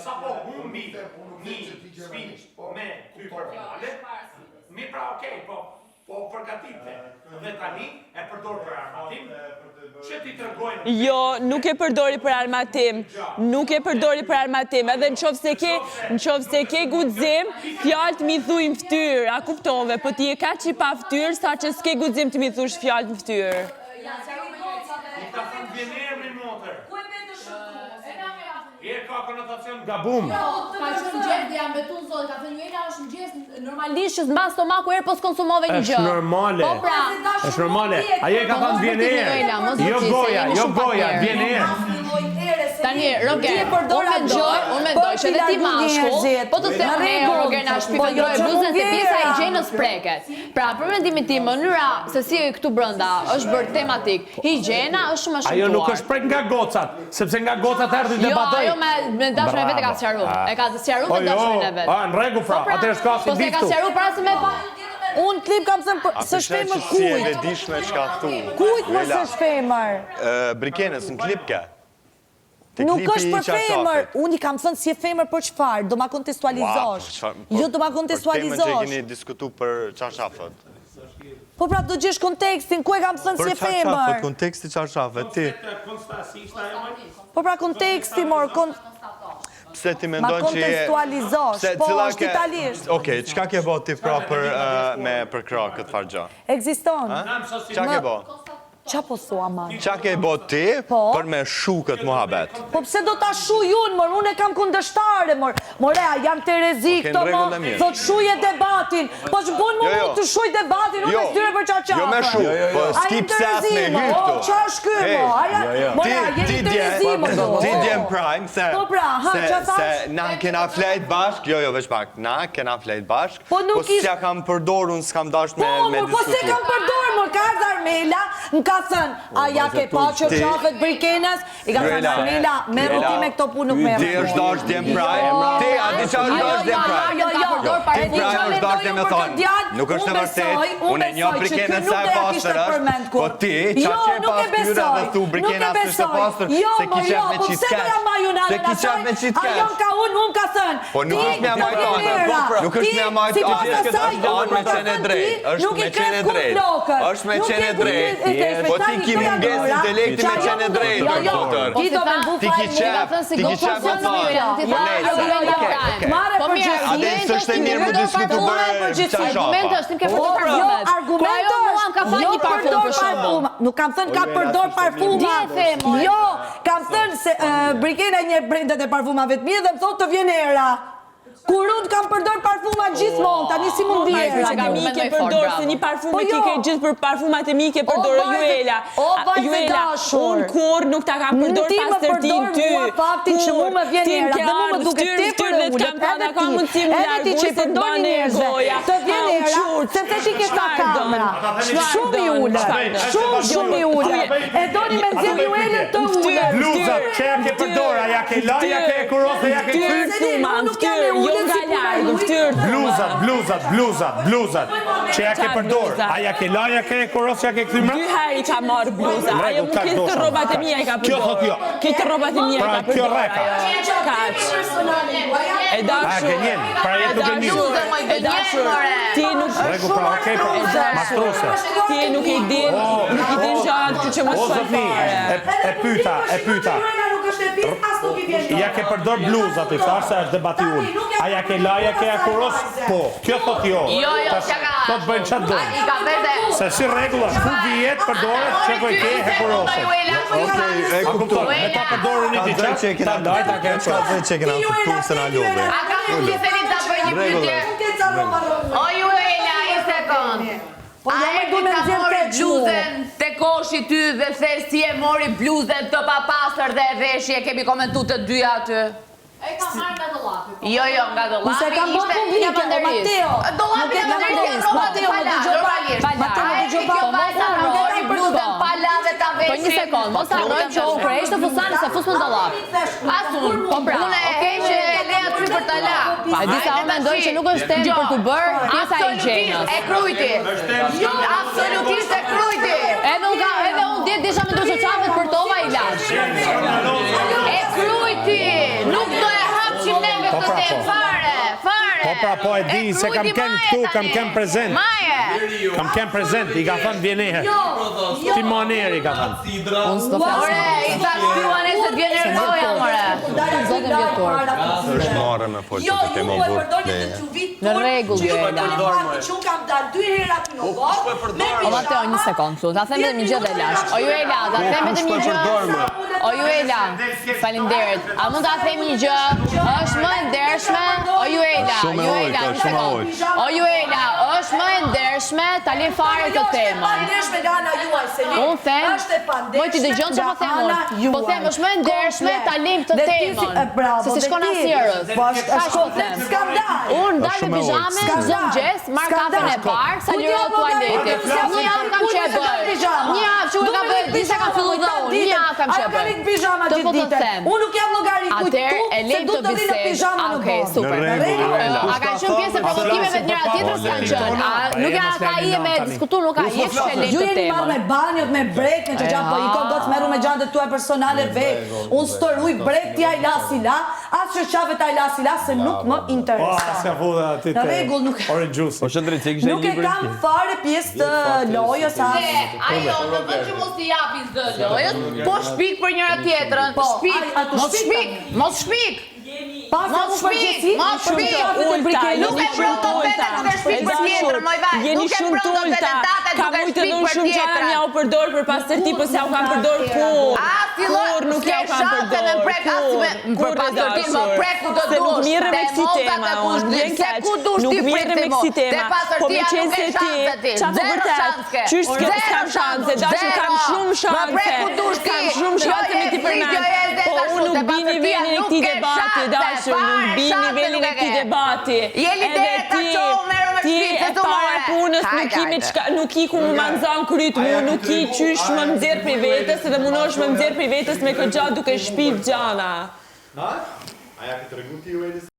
sa po humbi një sfidë me ty për finale, mi pra okej, po përgatite dhe tani e përdor për armatim, që ti tregojnë. Jo, nuk e përdori për armatim. Nuk e përdori për armatim. Edhe në qoftë se ke guxim, fjalët mi thuj në fytyrë, a kuptove, po ti e ka që pa fytyrë, sa që s'ke guxim të mi thush fjalët në fytyrë. I ka thënë vjen emri motër. E ka konotacion gabum. Ka qenë gjerë dhe jam betu në zotë, ka thënë Juela është mëngjes normalisht që s'mbas stomaku erë po s'konsumove një gjë. Është normale. Po pra. Është normale. Ajo e ka thënë vjen erë. Jo goja, vjen erë. Tani, Roger, unë mendoj që edhe ti mashkull, po të them ne, Roger, na shpikëndroj bluzën se pjesa e higjienës preket. Pra, për mendimin tim, mënyra se si këtu brenda është bërë tematik, higjiena është shumë e shëmtuar. Ajo nuk është prek nga gocat, sepse nga gocat erdhi debatoj. Jo, me dashurinë e vet e ka sqaruar. E ka sqaruar me dashurinë e vet. Në rregull pra, atëherë s'ka si po se ka sqaruar para se me pa. Unë klip kam thënë së shpemër Si e kujt. vedishme çka thu. Kujt më së shpemër. Brikenës në klip ka. Nuk është për femër. Unë i kam thënë si e femër për çfarë, do ma kontestualizosh. Jo, do ma kontestualizosh. Për temën që keni diskutu për çarshafët. Po pra do gjesh kontekstin, ku e kam thënë si e Për çarshafët, femër. konteksti çarshafët, ti. Po pra konteksti, mor, Pse ti ma mendon që kontestualizosh, po është italisht. Okej, çka ke bë ti pra për krah këtë farë gjë? Ekziston. Çka ke bë? Qa po thua, man? Qa ke bë ti për me shu këtë muhabet? Po pse do ta shuj unë, mor, unë e kam kundështare, mor. Morea, jam Terezi këto, rregull e mirë. thot shuje debatin. Po që bun mu të shuj debatin, unë me styre për qaqafë. Jo me shu, po s'ki pse as me hy këtu. Qa është ky, mo? Morea, jeni Terezi, mo do. Ti djem prime, se na kena flejt bashk, jo, veç pak, na kena flejt bashk, po s'ja kam përdor, unë s'kam dash me diskutu. Po se kam përdor, mor, ka ardhë Armela, m'ka thënë, a ja ke pa që qafet Brikenes, i ka thënë Armela, merru ti me këto punë, nuk merru. Ti është dash djem prime, ti a di qa është dash djem prime. Ti prime është dash djem e thonë, nuk është e vërtet, unë e një Brikenes sa e pasër është, po ti, qa që e pasër dhe thu Brikenes është e pasër, se ki qef me qitë kesh. Se ki qef me qitë kesh. Ajo ka unë ka thënë. Po nuk është me amajtë, nuk është me amajtë, është me qene drejt, është me qene drejt, është me qene drejt, po ti ki munges intelekti me qene drejt, doktor. Ti ki qef me thonë. Mare përgjësie. Ade s'është e mirë më diskutu bërë qashafa. Argument është, tim ke përdor parfumet. Argument është, ka pa një parfum për shembull. Nuk kam thënë ka përdor parfuma. Jo, kam thënë se Brikena një brendet e parfumave të mirë dhe më thotë të vjen era. Kur unë kam përdor parfuma gjithmonë, tani si mund vjen. Që ka mi ke përdor se një parfume ti ke gjithë për parfumat e mi ke përdor Juela. O vajzë dashur. Unë kur nuk ta kam përdor pastërtin ty. Faktin që mu më vjen era dhe mu më duke tepër e ullet. Edhe ti që i përdor një njerëzve, të vjen era, sepse ti ke ta kamera. Shumë i ullet. Shumë i ullet. E doni me nxjerr Juelën të ullet. Bluzat, që ja ke përdor, ja ke laj, ja ke kurose, ja ke kthyr. Bluzat, që ja ke përdor, a ja ke laj, ja ke kurose, ja ke kthyr. Dy herë i ka marrë bluza, ajo më këtë të robat e mija i ka përdor. Kjo thot jo. Këtë robat e mija i ka përdor. Kjo reka. E dashur. E dashur. Ti nuk Regu pra, okej pra, mastrose. Ti nuk i din gjatë që më shpaj fare. E pyta. Ja ke përdor bluzat, i thash se është debati unë. A ja ke laj, ja ke akuros? Po. Kjo thot jo. Jo, çka. Do të bëjnë qatë dojnë. I ka vete. Se si regula, ku vijet përdoret që po i ke hekurose. Okej, A kupton, me ta përdorë një diqat, ta laj, ta ke qatë. Që kena kuptu se na lodhe. A ka mundësi se një të bëj një pyetje? O Juela, i sekund. A e ku ta mori bluzën të koshi ty dhe se si e mori bluzën të papastër dhe e veshje, kemi komentu të dyja aty? E ka marrë nga dollapi. Jo, nga dollapi. Se kam bërë publike, o Mateo. Dollapi nga Mateo, Mateo më dëgjoj pa. Mateo më dëgjoj pa. Mos harroni bluzën pala dhe ta veshje. Po një sekond, mos harrojmë që u kresh të fusani se fus në dollap. Asun, po pra, okej që e le aty për ta la. A di sa unë mendoj që nuk është temë për të bërë pjesa e higjienës. E krujti. Absolutisht e krujti. Edhe unë djetë disha me ndryshë qafet për tova i lash. E krujti. Nuk do e hapqim Po pra, po e di se kam ken këtu, kam ken prezent. Kam ken prezent, i ka thënë vjenehe. Ti moneri ka thënë. Ore, i ta shpjuan e se t'vjen ergoja, more. Është marrë me folë që të më burë. Në rregull, Joela. Që kam dalë 2 herë aty në botë. O Mateo, një sekundë, këtu. Ta them vetëm një gjë dhe lash. O Joela, ta them vetëm një gjë. O Joela, faleminderit. A mund ta them një gjë? Është më e ndershme. O Joela, Joela, një sekundë. O Joela, është më e ndershme ta lë fare këtë temën. Unë them, moj ti dëgjon çfarë po them unë. Po them, është më e ndershme ta lëm këtë temën. Se si shkon asnjërs. Po them. Unë dal me pijame, zëm gjes, marr kafen e parë, sa liroj tualeti. Një javë kam që e bëj. Një javë që u ka bëj, disa kam filluar dhe unë. Një javë kam që e bëj. Të po të them. Unë nuk jam llogarit kujt se du të rinë në pijama në botë. Super. A ka qenë pjesë e provokimeve të njëra tjetrës kanë qenë. Nuk ka i me diskutu, nuk ka i kështë e lejtë të temën. Ju marrë me banjot, me brekën, që gjatë po i ko gotë meru me gjandet tuaj personale vetë. Unë storuj brektja i lasila, atë që qavet a i lasila se nuk më interesa. Në regull nuk... Nuk e kam fare pjesë të lojës asë. Ajo, në vënd që mos t'i japin zë lojës, po shpik për njëra tjetrën. Mos shpik! Mos shpik! Nuk e pronto vetë nuk e shpik për tjetërën, moj vaj. Jeni shumë tulta. Ka mujtë edhe unë shumë që anë ja u përdor për pastërti, po se ja u kam përdor kur. Kur nuk ja u kam përdor. Kur pastërti më prek ku të dush. Se nuk mirë me kësi tema, unë vjen keq. Nuk mirë me kësi tema. Po me qenë se ti, qa të vërtet, qysh s'kam shanse, dashur kam shumë shanse. Kam shumë shanse me ti përmen. Po unë nuk bini veni në këti debati, dashur, nuk bini veni në këti debati. Edhe ti e para punës nuk i ku më manzan kryt mu, nuk i qysh më mëzirë për vetës, edhe munosh më mëzirë për vetës me këtë gjatë duke shpif gjana. Aja këtë regu ti u